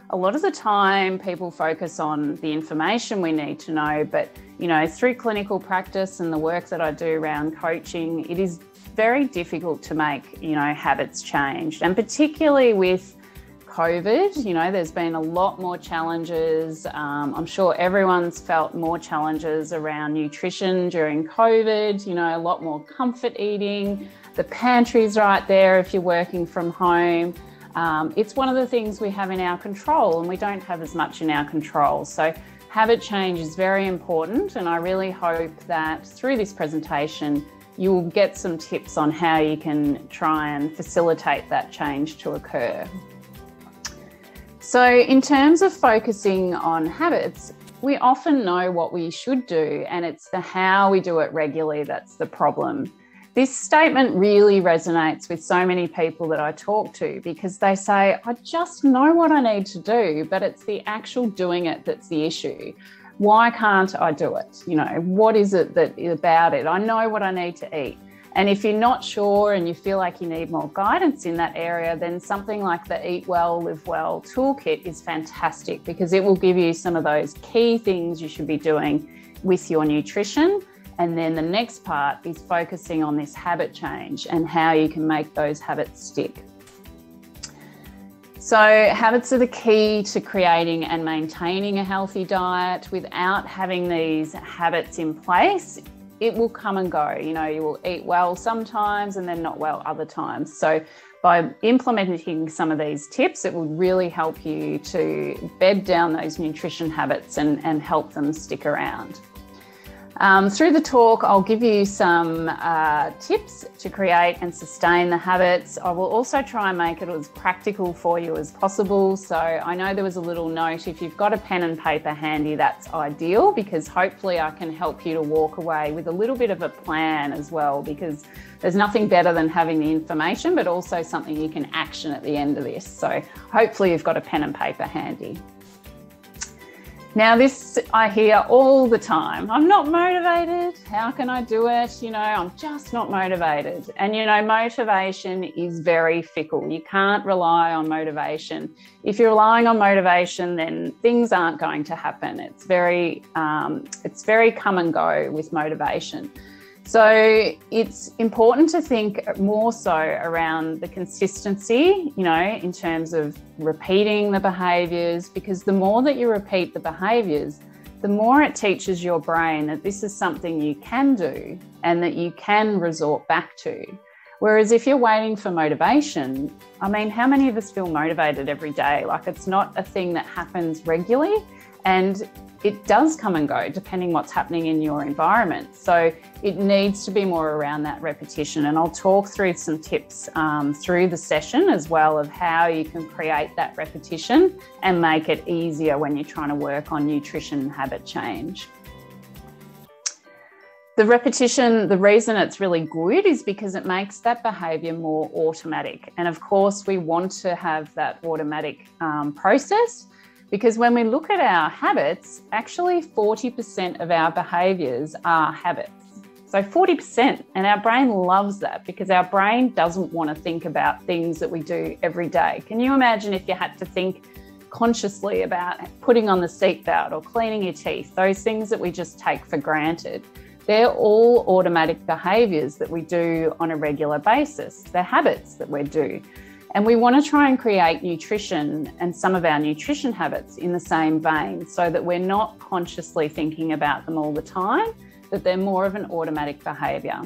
a lot of the time people focus on the information we need to know, but through clinical practice and the work that I do around coaching, it is very difficult to make, habits change. And particularly with COVID, there's been a lot more challenges. I'm sure everyone's felt more challenges around nutrition during COVID, a lot more comfort eating. The pantry's right there if you're working from home. It's one of the things we have in our control, and we don't have as much in our control. So habit change is very important, and I really hope that through this presentation, you will get some tips on how you can try and facilitate that change to occur. So in terms of focusing on habits, we often know what we should do, and it's the how we do it regularly that's the problem. This statement really resonates with so many people that I talk to, because they say, I just know what I need to do, but it's the actual doing it that's the issue. Why can't I do it? What is it about it? I know what I need to eat. And if you're not sure and you feel like you need more guidance in that area, then something like the Eat Well, Live Well toolkit is fantastic, because it will give you some of those key things you should be doing with your nutrition. And then the next part is focusing on this habit change and how you can make those habits stick. So habits are the key to creating and maintaining a healthy diet. Without having these habits in place, it will come and go. You will eat well sometimes and then not well other times. So by implementing some of these tips, it will really help you to bed down those nutrition habits and help them stick around. Through the talk, I'll give you some tips to create and sustain the habits. I will also try and make it as practical for you as possible. So I know there was a little note, if you've got a pen and paper handy, that's ideal, because hopefully I can help you to walk away with a little bit of a plan as well, because there's nothing better than having the information, but also something you can action at the end of this. So hopefully you've got a pen and paper handy. Now, this I hear all the time. I'm not motivated. How can I do it? I'm just not motivated. And, motivation is very fickle. You can't rely on motivation. If you're relying on motivation, then things aren't going to happen. It's very come and go with motivation. So it's important to think more so around the consistency, in terms of repeating the behaviours, because the more that you repeat the behaviours, the more it teaches your brain that this is something you can do and that you can resort back to. Whereas if you're waiting for motivation, how many of us feel motivated every day? It's not a thing that happens regularly, and it does come and go depending what's happening in your environment. So it needs to be more around that repetition. And I'll talk through some tips through the session as well of how you can create that repetition and make it easier when you're trying to work on nutrition and habit change. The repetition, the reason it's really good is because it makes that behaviour more automatic. And of course, we want to have that automatic process, because when we look at our habits, actually 40% of our behaviours are habits. So 40%, and our brain loves that, because our brain doesn't want to think about things that we do every day. Can you imagine if you had to think consciously about putting on the seatbelt or cleaning your teeth, those things that we just take for granted? They're all automatic behaviours that we do on a regular basis. They're habits that we do. And we want to try and create nutrition and some of our nutrition habits in the same vein, so that we're not consciously thinking about them all the time, that they're more of an automatic behaviour.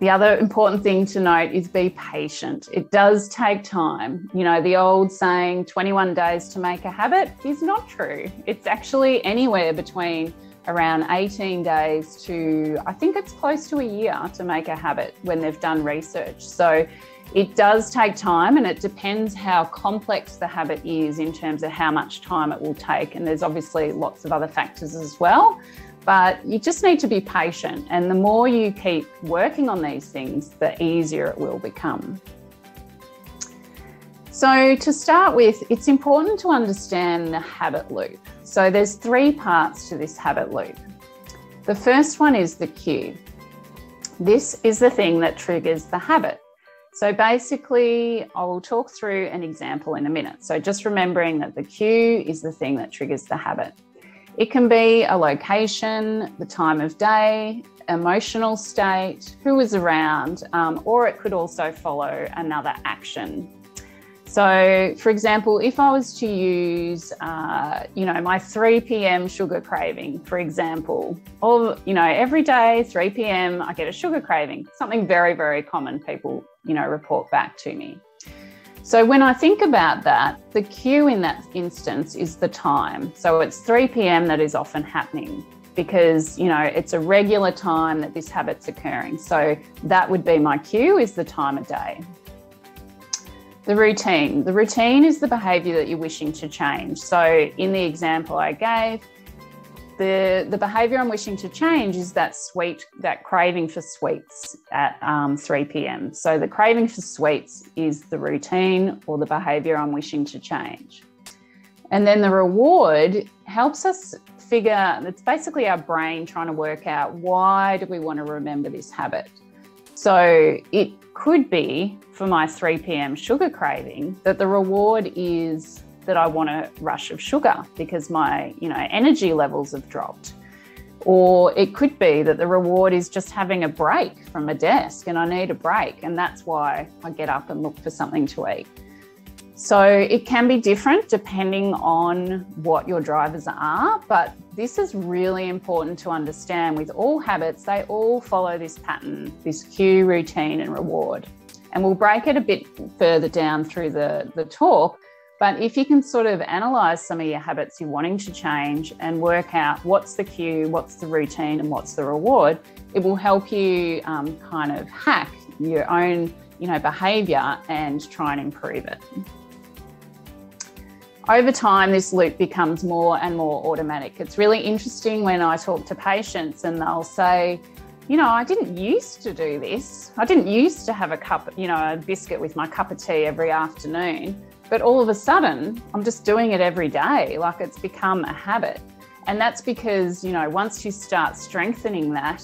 The other important thing to note is be patient. It does take time. The old saying, 21 days to make a habit, is not true. It's actually anywhere between around 18 days to, I think it's close to a year to make a habit when they've done research. So it does take time, and it depends how complex the habit is in terms of how much time it will take. And there's obviously lots of other factors as well, but you just need to be patient. And the more you keep working on these things, the easier it will become. So to start with, it's important to understand the habit loop. So there's 3 parts to this habit loop. The first one is the cue. This is the thing that triggers the habit. So basically, I will talk through an example in a minute. So just remembering that the cue is the thing that triggers the habit. It can be a location, the time of day, emotional state, who is around, or it could also follow another action. So, for example, if I was to use, my 3 p.m. sugar craving, for example, or, every day, 3 p.m., I get a sugar craving, something very, very common people, report back to me. So when I think about that, the cue in that instance is the time. So it's 3 p.m. that is often happening because, it's a regular time that this habit's occurring. So that would be my cue, is the time of day. The routine. The routine is the behaviour that you're wishing to change. So in the example I gave, the behaviour I'm wishing to change is that craving for sweets at 3 p.m. So the craving for sweets is the routine or the behaviour I'm wishing to change. And then the reward helps us figure, it's basically our brain trying to work out, why do we want to remember this habit? So it could be, for my 3 p.m. sugar craving, that the reward is that I want a rush of sugar because my, energy levels have dropped. Or it could be that the reward is just having a break from a desk and I need a break, and that's why I get up and look for something to eat. So it can be different depending on what your drivers are, but this is really important to understand. With all habits, they all follow this pattern, this cue, routine, and reward. And we'll break it a bit further down through the talk, but if you can sort of analyse some of your habits you're wanting to change and work out what's the cue, what's the routine, and what's the reward, it will help you kind of hack your own, behaviour and try and improve it. Over time, this loop becomes more and more automatic. It's really interesting when I talk to patients and they'll say, I didn't used to do this. I didn't used to have a biscuit with my cup of tea every afternoon, but all of a sudden I'm just doing it every day. Like, it's become a habit. And that's because, once you start strengthening that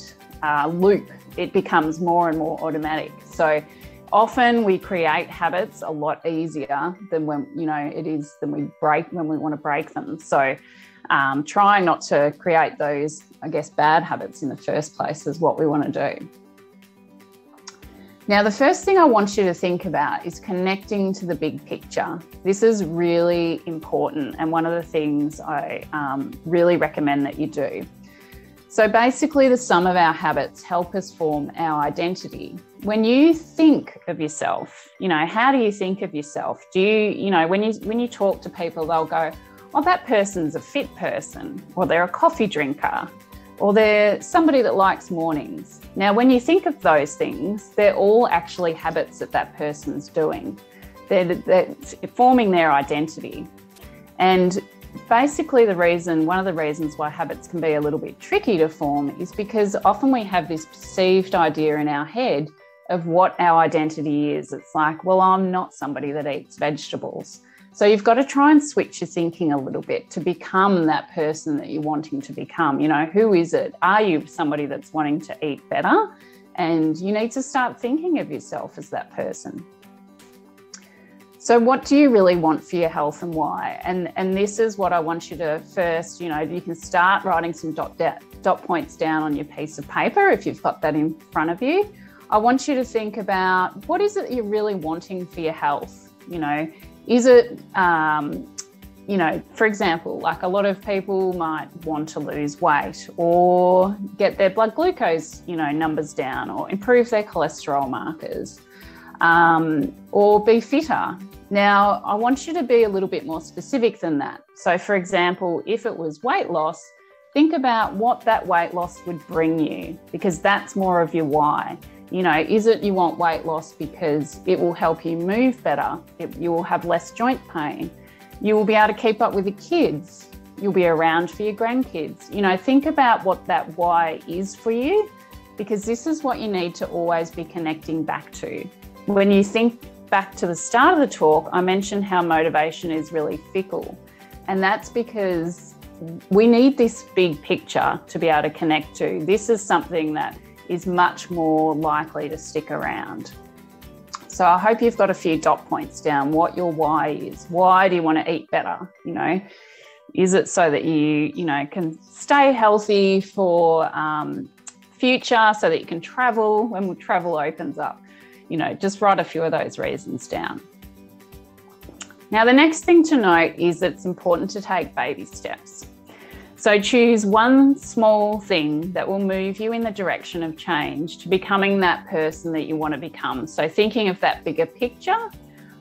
loop, it becomes more and more automatic. So often we create habits a lot easier than when we want to break them. So trying not to create those, bad habits in the first place is what we want to do. Now, the first thing I want you to think about is connecting to the big picture. This is really important, and one of the things I really recommend that you do. So basically, the sum of our habits help us form our identity. When you think of yourself, how do you think of yourself? Do you, when you talk to people, they'll go, oh, that person's a fit person, or they're a coffee drinker, or they're somebody that likes mornings. Now, when you think of those things, they're all actually habits that person's doing. They're forming their identity. And basically one of the reasons why habits can be a little bit tricky to form is because often we have this perceived idea in our head of what our identity is. It's like, well, I'm not somebody that eats vegetables. So you've got to try and switch your thinking a little bit to become that person that you're wanting to become. Who is it? Are you somebody that's wanting to eat better? And you need to start thinking of yourself as that person. So what do you really want for your health and why? And this is what I want you to first, you can start writing some dot points down on your piece of paper if you've got that in front of you. I want you to think about, what is it you're really wanting for your health? Is it, for example, like a lot of people might want to lose weight or get their blood glucose, numbers down, or improve their cholesterol markers, or be fitter. Now, I want you to be a little bit more specific than that. So, for example, if it was weight loss, think about what that weight loss would bring you, because that's more of your why. Is it you want weight loss because it will help you move better? You will have less joint pain. You will be able to keep up with your kids. You'll be around for your grandkids. Think about what that why is for you, because this is what you need to always be connecting back to. When you think back to the start of the talk, I mentioned how motivation is really fickle. And that's because we need this big picture to be able to connect to. This is something that is much more likely to stick around. So I hope you've got a few dot points down, what your why is. Why do you want to eat better? Is it so that you can stay healthy for future, so that you can travel when travel opens up? Just write a few of those reasons down. Now, the next thing to note is it's important to take baby steps. So choose one small thing that will move you in the direction of change to becoming that person that you want to become. So thinking of that bigger picture,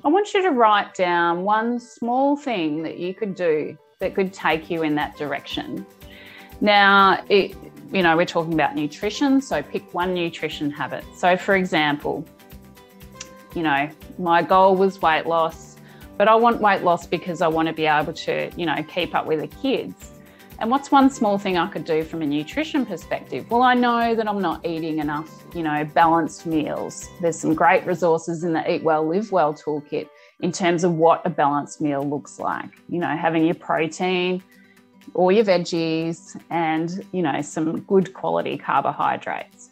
I want you to write down one small thing that you could do that could take you in that direction. Now, we're talking about nutrition, so pick one nutrition habit. So for example, my goal was weight loss, but I want weight loss because I want to be able to, keep up with the kids. And what's one small thing I could do from a nutrition perspective? Well, I know that I'm not eating enough, balanced meals. There's some great resources in the Eat Well, Live Well toolkit in terms of what a balanced meal looks like. Having your protein, all your veggies, and, some good quality carbohydrates.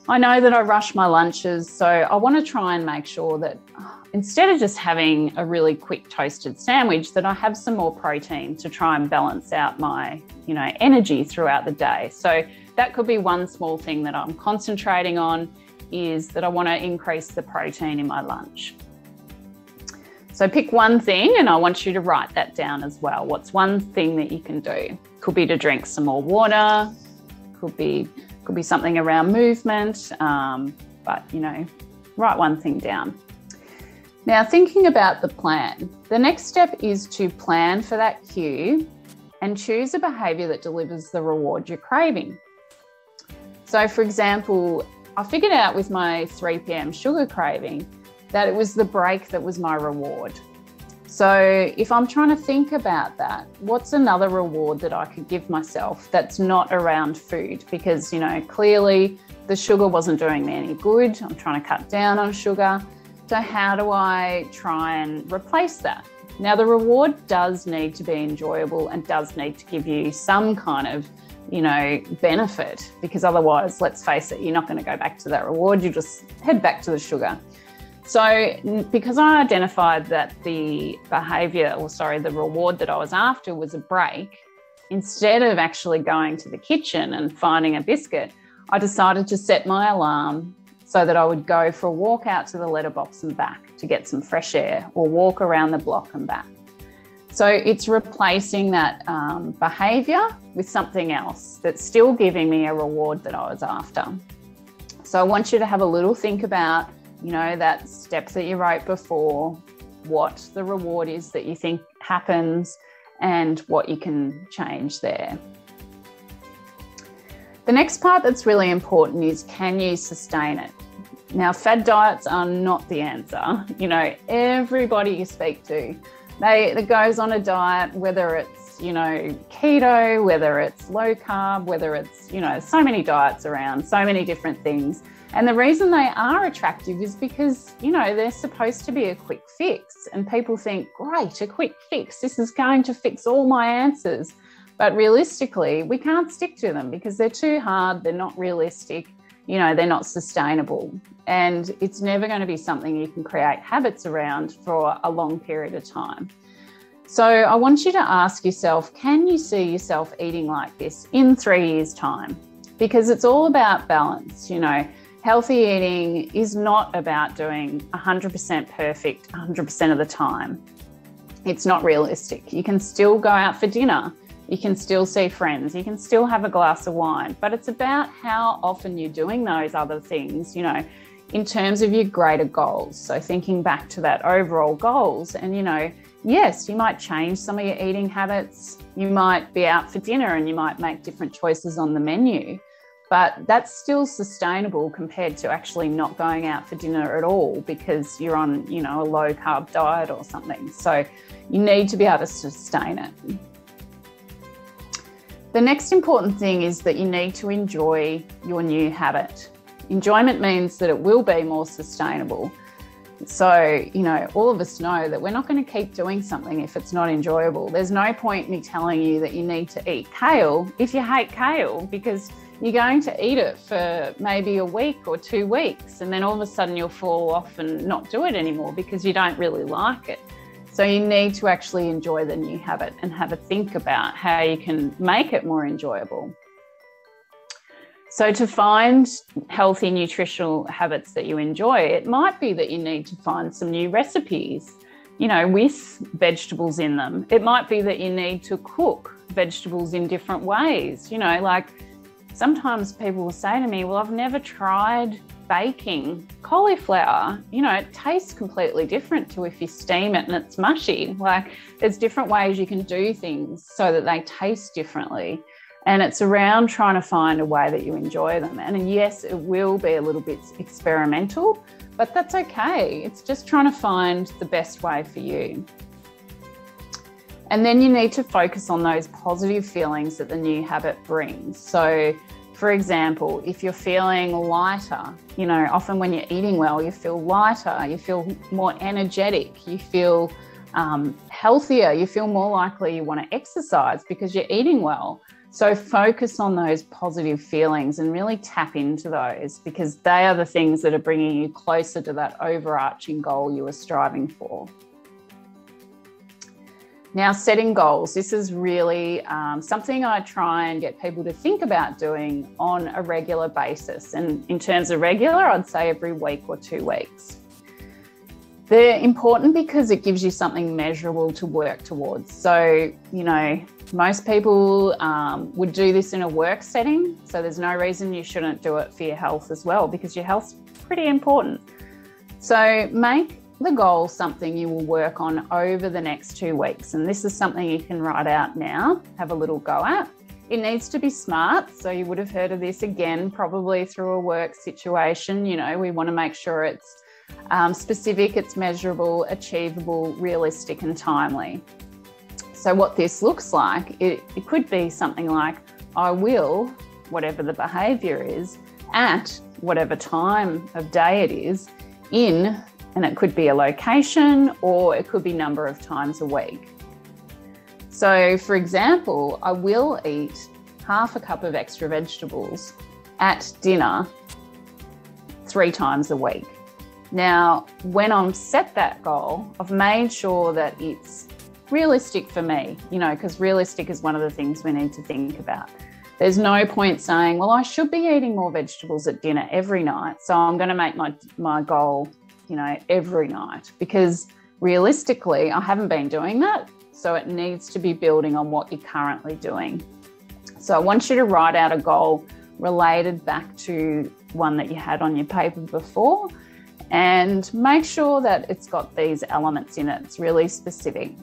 I know that I rush my lunches, so I want to try and make sure that instead of just having a really quick toasted sandwich, that I have some more protein to try and balance out my, energy throughout the day. So that could be one small thing that I'm concentrating on, is that I want to increase the protein in my lunch. So pick one thing, and I want you to write that down as well. What's one thing that you can do? Could be to drink some more water, could be something around movement, but write one thing down. Now, thinking about the plan, the next step is to plan for that cue and choose a behaviour that delivers the reward you're craving. So for example, I figured out with my 3 p.m. sugar craving that it was the break that was my reward. So if I'm trying to think about that, what's another reward that I could give myself that's not around food? Because, clearly the sugar wasn't doing me any good. I'm trying to cut down on sugar. So how do I try and replace that? Now, the reward does need to be enjoyable and does need to give you some kind of, benefit, because otherwise, let's face it, you're not going to go back to that reward. You just head back to the sugar. So because I identified that the reward that I was after was a break, instead of actually going to the kitchen and finding a biscuit, I decided to set my alarm so that I would go for a walk out to the letterbox and back to get some fresh air, or walk around the block and back. So it's replacing that behaviour with something else that's still giving me a reward that I was after. So I want you to have a little think about, that step that you wrote before, what the reward is that you think happens and what you can change there. The next part that's really important is, can you sustain it? Now, fad diets are not the answer. Everybody you speak to, that goes on a diet, whether it's, keto, whether it's low carb, whether it's, so many diets around, so many different things. And the reason they are attractive is because, they're supposed to be a quick fix. And people think, great, a quick fix. This is going to fix all my answers. But realistically, we can't stick to them because they're too hard. They're not realistic. They're not sustainable. And it's never going to be something you can create habits around for a long period of time. So I want you to ask yourself, can you see yourself eating like this in 3 years' time? Because it's all about balance. Healthy eating is not about doing 100% perfect 100% of the time. It's not realistic. You can still go out for dinner. You can still see friends. You can still have a glass of wine. But it's about how often you're doing those other things, in terms of your greater goals. So thinking back to that overall goals and, yes, you might change some of your eating habits. You might be out for dinner and you might make different choices on the menu. But that's still sustainable compared to actually not going out for dinner at all because you're on, a low carb diet or something. So you need to be able to sustain it. The next important thing is that you need to enjoy your new habit. Enjoyment means that it will be more sustainable. So, all of us know that we're not going to keep doing something if it's not enjoyable. There's no point in me telling you that you need to eat kale if you hate kale, because you're going to eat it for maybe a week or 2 weeks, and then all of a sudden you'll fall off and not do it anymore because you don't really like it. So you need to actually enjoy the new habit and have a think about how you can make it more enjoyable. So to find healthy nutritional habits that you enjoy, it might be that you need to find some new recipes, with vegetables in them. It might be that you need to cook vegetables in different ways. Like sometimes people will say to me, well, I've never tried baking cauliflower. It tastes completely different to if you steam it and it's mushy. Like there's different ways you can do things so that they taste differently. And it's around trying to find a way that you enjoy them. And yes, it will be a little bit experimental, but that's okay. It's just trying to find the best way for you. And then you need to focus on those positive feelings that the new habit brings. So, for example, if you're feeling lighter, often when you're eating well, you feel lighter, you feel more energetic, you feel healthier, you feel more likely you want to exercise because you're eating well. So focus on those positive feelings and really tap into those, because they are the things that are bringing you closer to that overarching goal you were striving for. Now, setting goals. This is really something I try and get people to think about doing on a regular basis. And in terms of regular, I'd say every week or 2 weeks. They're important because it gives you something measurable to work towards. So, most people would do this in a work setting. So there's no reason you shouldn't do it for your health as well, because your health's pretty important. So make the goal something you will work on over the next 2 weeks. And this is something you can write out now, have a little go at. It needs to be SMART. So you would have heard of this again, probably through a work situation. We want to make sure it's specific, it's measurable, achievable, realistic, and timely. So what this looks like, it could be something like, I will, whatever the behaviour is, at whatever time of day it is, in, and it could be a location or it could be number of times a week. So for example, I will eat half a cup of extra vegetables at dinner 3 times a week. Now, when I've set that goal, I've made sure that it's realistic for me, because realistic is one of the things we need to think about. There's no point saying, well, I should be eating more vegetables at dinner every night, so I'm going to make my goal, every night, because realistically, I haven't been doing that. So it needs to be building on what you're currently doing. So I want you to write out a goal related back to one that you had on your paper before, and make sure that it's got these elements in it. It's really specific.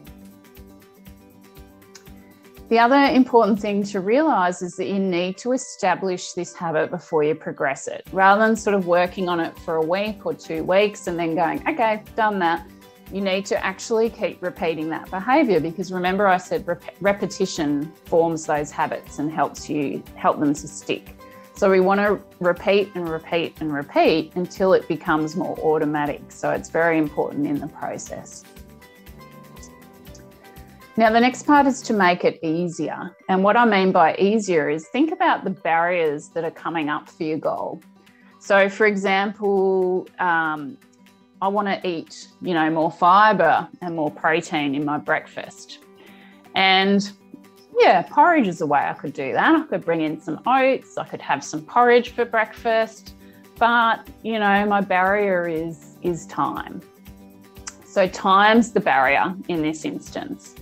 The other important thing to realise is that you need to establish this habit before you progress it, rather than sort of working on it for a week or 2 weeks and then going, okay, done that. You need to actually keep repeating that behaviour, because remember I said repetition forms those habits and help them to stick. So we want to repeat and repeat and repeat until it becomes more automatic. So it's very important in the process. Now, the next part is to make it easier. And what I mean by easier is think about the barriers that are coming up for your goal. So for example, I want to eat, more fibre and more protein in my breakfast. And yeah, porridge is a way I could do that. I could bring in some oats, I could have some porridge for breakfast, but my barrier is time. So time's the barrier in this instance.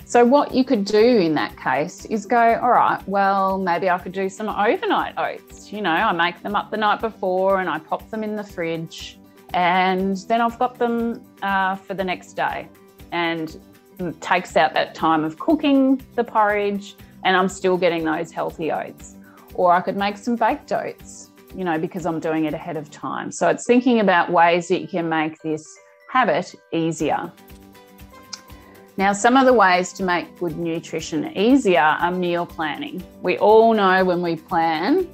So what you could do in that case is go, all right, well, maybe I could do some overnight oats. I make them up the night before and I pop them in the fridge, and then I've got them for the next day. And it takes out that time of cooking the porridge, and I'm still getting those healthy oats. Or I could make some baked oats, because I'm doing it ahead of time. So it's thinking about ways that you can make this habit easier. Now, some of the ways to make good nutrition easier are meal planning. We all know when we plan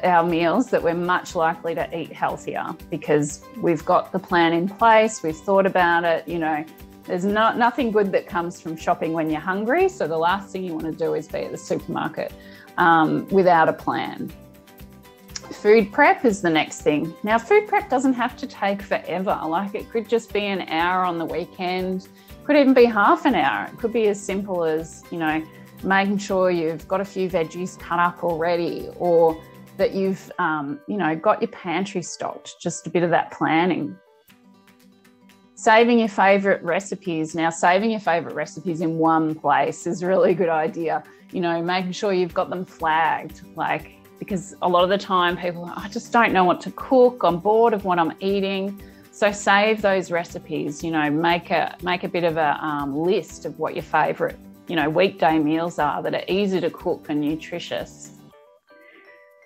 our meals that we're much likely to eat healthier, because we've got the plan in place, we've thought about it. There's nothing good that comes from shopping when you're hungry. So the last thing you want to do is be at the supermarket without a plan. Food prep is the next thing. Now, food prep doesn't have to take forever. Like, it could just be an hour on the weekend, could even be half an hour. It could be as simple as, you know, making sure you've got a few veggies cut up already, or that you've, you know, got your pantry stocked, just a bit of that planning. Saving your favourite recipes. Now, saving your favourite recipes in one place is really a good idea. You know, making sure you've got them flagged, like, because a lot of the time people are, I just don't know what to cook, I'm bored of what I'm eating. So save those recipes, you know, make a bit of a list of what your favourite, you know, weekday meals are that are easy to cook and nutritious.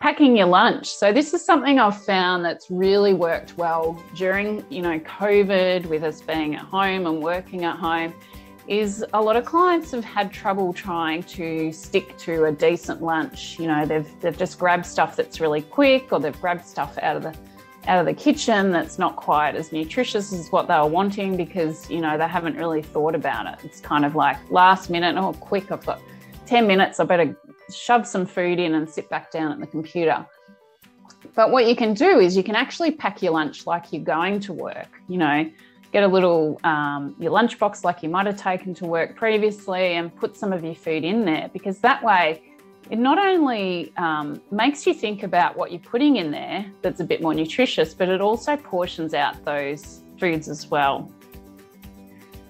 Packing your lunch. So this is something I've found that's really worked well during, you know, COVID, with us being at home and working at home, is a lot of clients have had trouble trying to stick to a decent lunch. You know, they've just grabbed stuff that's really quick, or they've grabbed stuff out of the kitchen that's not quite as nutritious as what they were wanting, because, you know, they haven't really thought about it. It's kind of like last minute, oh, quick, I've got 10 minutes, I better shove some food in and sit back down at the computer. But what you can do is you can actually pack your lunch like you're going to work. You know, get a little, your lunchbox like you might have taken to work previously, and put some of your food in there, because that way it not only makes you think about what you're putting in there that's a bit more nutritious, but it also portions out those foods as well.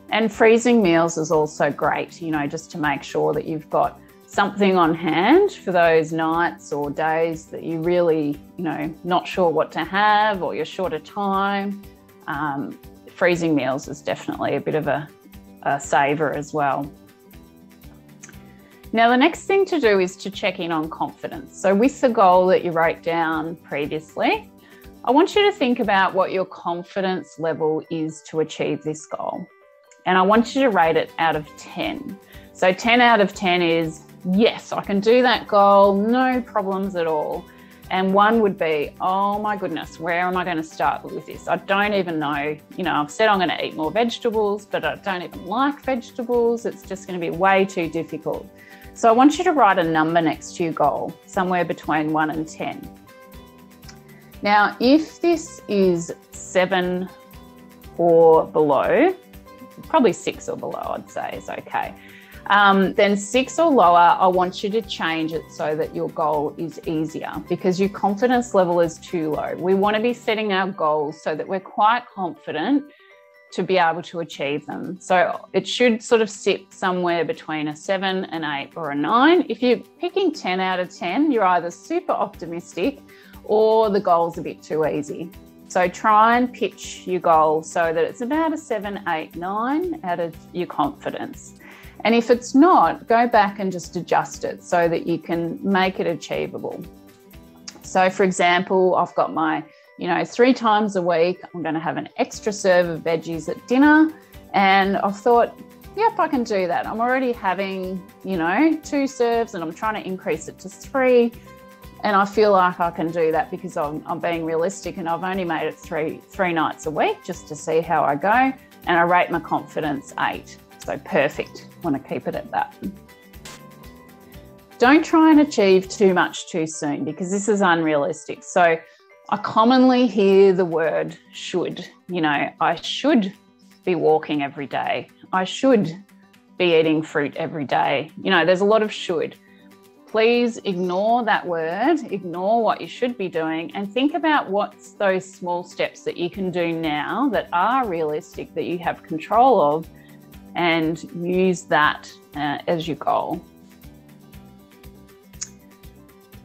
And freezing meals is also great, you know, just to make sure that you've got something on hand for those nights or days that you really, you know, not sure what to have, or you're short of time. Freezing meals is definitely a bit of a saver as well. Now, the next thing to do is to check in on confidence. So with the goal that you wrote down previously, I want you to think about what your confidence level is to achieve this goal. And I want you to rate it out of 10. So 10 out of 10 is, yes, I can do that goal, no problems at all. And 1 would be, oh my goodness, where am I going to start with this? I don't even know. You know, I've said I'm going to eat more vegetables, but I don't even like vegetables. It's just going to be way too difficult. So I want you to write a number next to your goal, somewhere between 1 and 10. Now, if this is 7 or below, probably 6 or below, I'd say is okay. Then 6 or lower, I want you to change it so that your goal is easier, because your confidence level is too low. We want to be setting our goals so that we're quite confident to be able to achieve them. So it should sort of sit somewhere between a 7, an 8 or a 9. If you're picking 10 out of 10, you're either super optimistic or the goal's a bit too easy. So try and pitch your goal so that it's about a 7, 8, 9 out of your confidence. And if it's not, go back and just adjust it so that you can make it achievable. So for example, I've got my, you know, 3 times a week, I'm going to have an extra serve of veggies at dinner. And I've thought, yep, I can do that. I'm already having, you know, 2 serves and I'm trying to increase it to 3. And I feel like I can do that because I'm being realistic, and I've only made it three nights a week just to see how I go. And I rate my confidence 8. So perfect. I want to keep it at that. Don't try and achieve too much too soon, because this is unrealistic. So I commonly hear the word should. You know, I should be walking every day. I should be eating fruit every day. You know, there's a lot of should. Please ignore that word, ignore what you should be doing, and think about what's those small steps that you can do now that are realistic, that you have control of, and use that as your goal.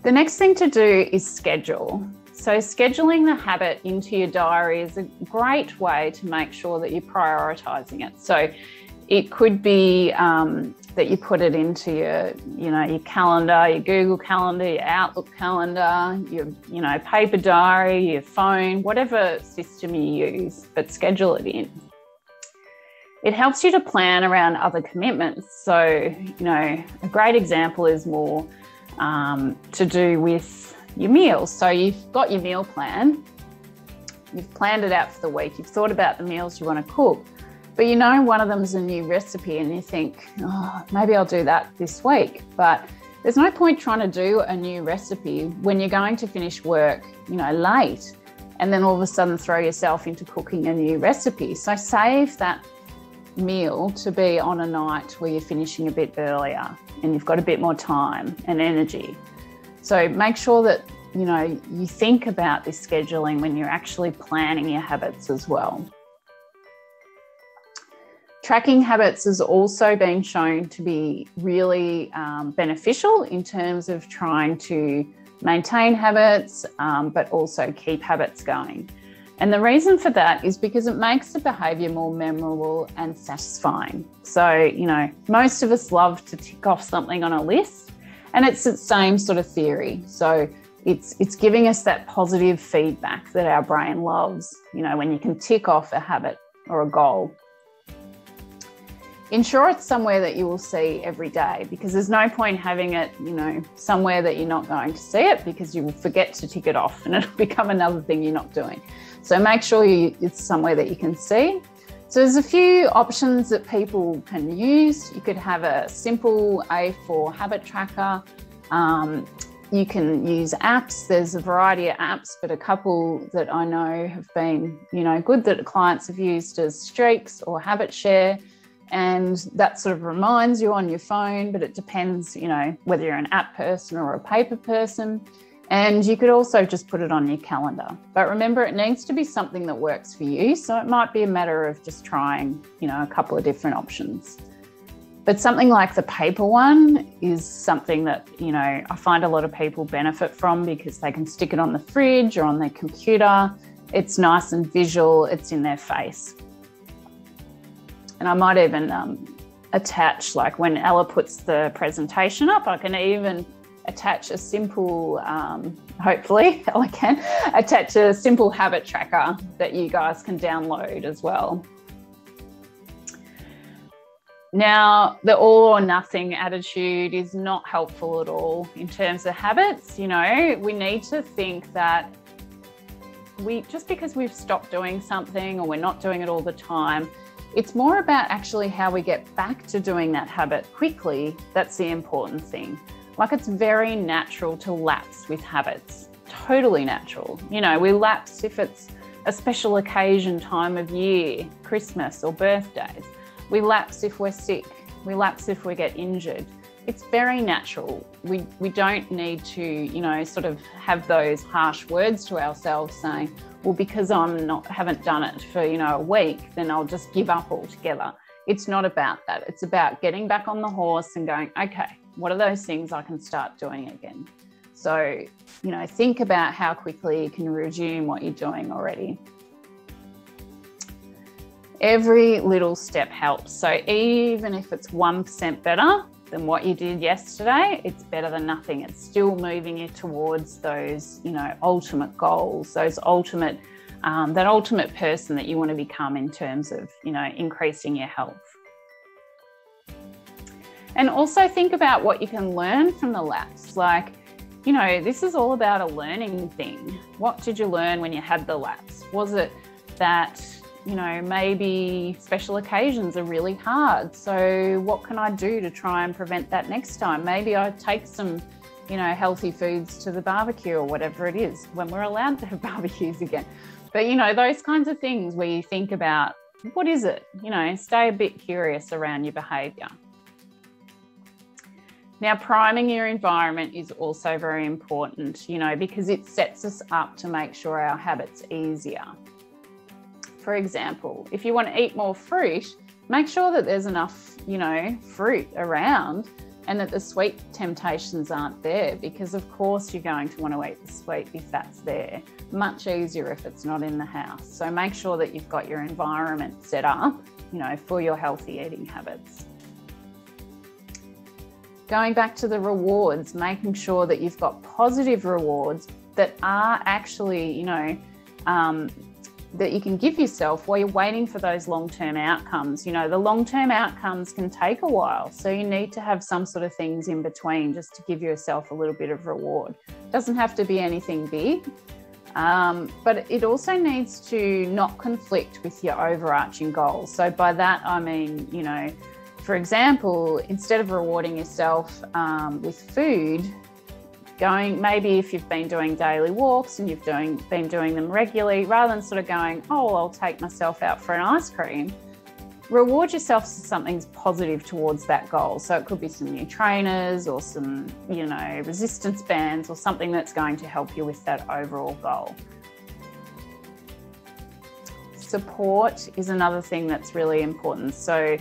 The next thing to do is schedule. So scheduling the habit into your diary is a great way to make sure that you're prioritizing it. So it could be that you put it into your, you know, your calendar, your Google Calendar, your Outlook calendar, your, you know, paper diary, your phone, whatever system you use, but schedule it in. It helps you to plan around other commitments. So, you know, a great example is more to do with your meals. So you've got your meal plan, you've planned it out for the week, you've thought about the meals you want to cook, but you know one of them is a new recipe and you think, oh, maybe I'll do that this week. But There's no point trying to do a new recipe when you're going to finish work, late, and then all of a sudden throw yourself into cooking a new recipe. So save that meal to be on a night where you're finishing a bit earlier and you've got a bit more time and energy. So make sure that, you think about this scheduling when you're actually planning your habits as well. Tracking habits has also been shown to be really beneficial in terms of trying to maintain habits, but also keep habits going. And the reason for that is because it makes the behaviour more memorable and satisfying. So, most of us love to tick off something on a list, and it's the same sort of theory. So it's giving us that positive feedback that our brain loves, when you can tick off a habit or a goal. Ensure it's somewhere that you will see every day, because there's no point having it, somewhere that you're not going to see it, because you will forget to tick it off and it'll become another thing you're not doing. So make sure it's somewhere that you can see. So there's a few options that people can use. You could have a simple A4 habit tracker. You can use apps. There's a variety of apps, but a couple that I know have been, good that clients have used as Streaks or Habit Share. And that sort of reminds you on your phone, but it depends, whether you're an app person or a paper person. And you could also just put it on your calendar. But remember, it needs to be something that works for you. So it might be a matter of just trying, a couple of different options. But something like the paper one is something that, I find a lot of people benefit from, because they can stick it on the fridge or on their computer. It's nice and visual. It's in their face. And I might even attach, like when Ella puts the presentation up, I can even attach a simple, hopefully Ella can, attach a simple habit tracker that you guys can download as well. Now, the all or nothing attitude is not helpful at all in terms of habits. We need to think that just because we've stopped doing something or we're not doing it all the time, it's more about actually how we get back to doing that habit quickly. That's the important thing. Like, it's very natural to lapse with habits, totally natural. We lapse if it's a special occasion, time of year, Christmas or birthdays. We lapse if we're sick. We lapse if we get injured. It's very natural. We don't need to, sort of have those harsh words to ourselves saying, well, because haven't done it for, a week, then I'll just give up altogether. It's not about that. It's about getting back on the horse and going, okay, what are those things I can start doing again? So, think about how quickly you can resume what you're doing already. Every little step helps. So even if it's 1% better than what you did yesterday, it's better than nothing. It's still moving you towards those, ultimate goals, that ultimate person that you want to become in terms of, increasing your health. And also think about what you can learn from the lapse. Like, this is all about a learning thing. What did you learn when you had the lapse? Was it that, maybe special occasions are really hard? So what can I do to try and prevent that next time? Maybe I take some, healthy foods to the barbecue or whatever it is, when we're allowed to have barbecues again. But, those kinds of things where you think about, what is it? Stay a bit curious around your behaviour. Now, priming your environment is also very important, because it sets us up to make sure our habits are easier. For example, if you want to eat more fruit, make sure that there's enough, fruit around, and that the sweet temptations aren't there, because of course you're going to want to eat the sweet if that's there. Much easier if it's not in the house. So make sure that you've got your environment set up, for your healthy eating habits. Going back to the rewards, making sure that you've got positive rewards that are actually, that you can give yourself while you're waiting for those long-term outcomes. The long-term outcomes can take a while, so you need to have some sort of things in between just to give yourself a little bit of reward. It doesn't have to be anything big, but it also needs to not conflict with your overarching goals. So by that, I mean, For example, instead of rewarding yourself with food, maybe if you've been doing daily walks and you've been doing them regularly, rather than sort of going, oh, well, I'll take myself out for an ice cream, reward yourself for something positive towards that goal. So it could be some new trainers or some, resistance bands or something that's going to help you with that overall goal. Support is another thing that's really important. So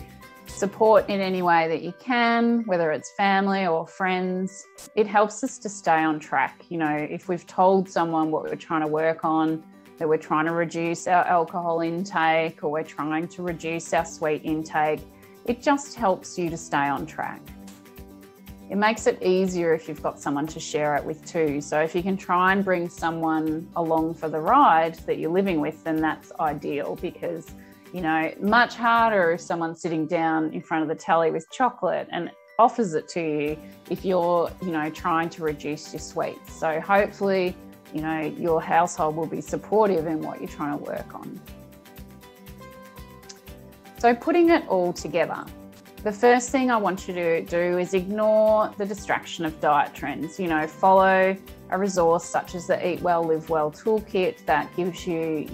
support in any way that you can, whether it's family or friends. It helps us to stay on track. If we've told someone what we're trying to work on, that we're trying to reduce our alcohol intake or we're trying to reduce our sweet intake, it just helps you to stay on track. It makes it easier if you've got someone to share it with too. So if you can try and bring someone along for the ride that you're living with, then that's ideal, because much harder if someone's sitting down in front of the telly with chocolate and offers it to you if you're, trying to reduce your sweets. So hopefully, your household will be supportive in what you're trying to work on. So putting it all together, the first thing I want you to do is ignore the distraction of diet trends. Follow a resource such as the Eat Well, Live Well toolkit that gives you,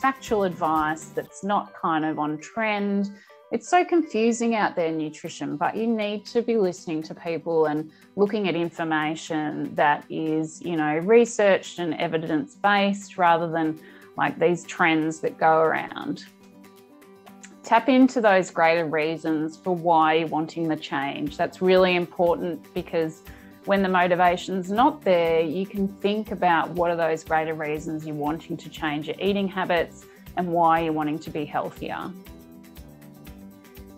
factual advice that's not kind of on trend. It's so confusing out there, nutrition, but you need to be listening to people and looking at information that is, researched and evidence-based rather than like these trends that go around. Tap into those greater reasons for why you're wanting the change. That's really important, because when the motivation's not there, you can think about what are those greater reasons you're wanting to change your eating habits and why you're wanting to be healthier.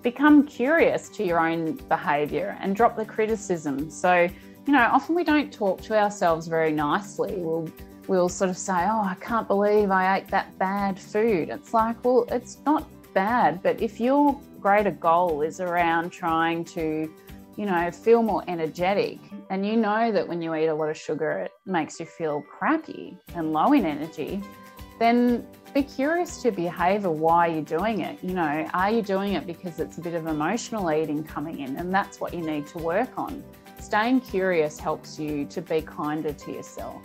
Become curious to your own behaviour and drop the criticism. So, often we don't talk to ourselves very nicely. We'll sort of say, oh, I can't believe I ate that bad food. It's like, well, it's not bad, but if your greater goal is around trying to, feel more energetic, and that when you eat a lot of sugar, it makes you feel crappy and low in energy, then be curious to behaviour why you're doing it. Are you doing it because it's a bit of emotional eating coming in, and that's what you need to work on? Staying curious helps you to be kinder to yourself.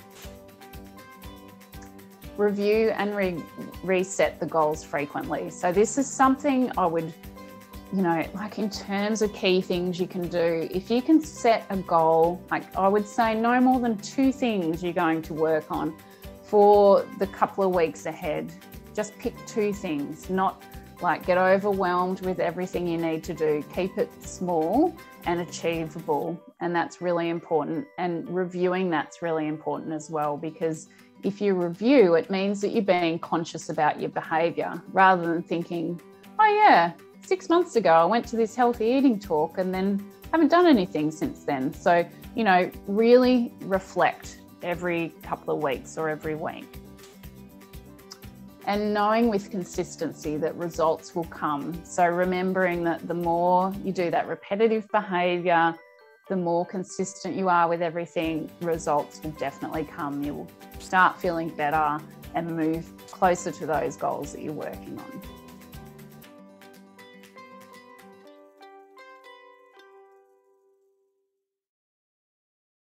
Review and reset the goals frequently. So this is something I would, like in terms of key things you can do, if you can set a goal, like I would say no more than 2 things you're going to work on for the couple of weeks ahead. Just pick 2 things, not like get overwhelmed with everything you need to do. Keep it small and achievable, and that's really important. And reviewing that's really important as well, because if you review, it means that you're being conscious about your behaviour rather than thinking, oh yeah, 6 months ago I went to this healthy eating talk and then haven't done anything since then. So, really reflect every couple of weeks or every week. And knowing with consistency that results will come. So remembering that the more you do that repetitive behaviour, the more consistent you are with everything, results will definitely come. You will start feeling better and move closer to those goals that you're working on.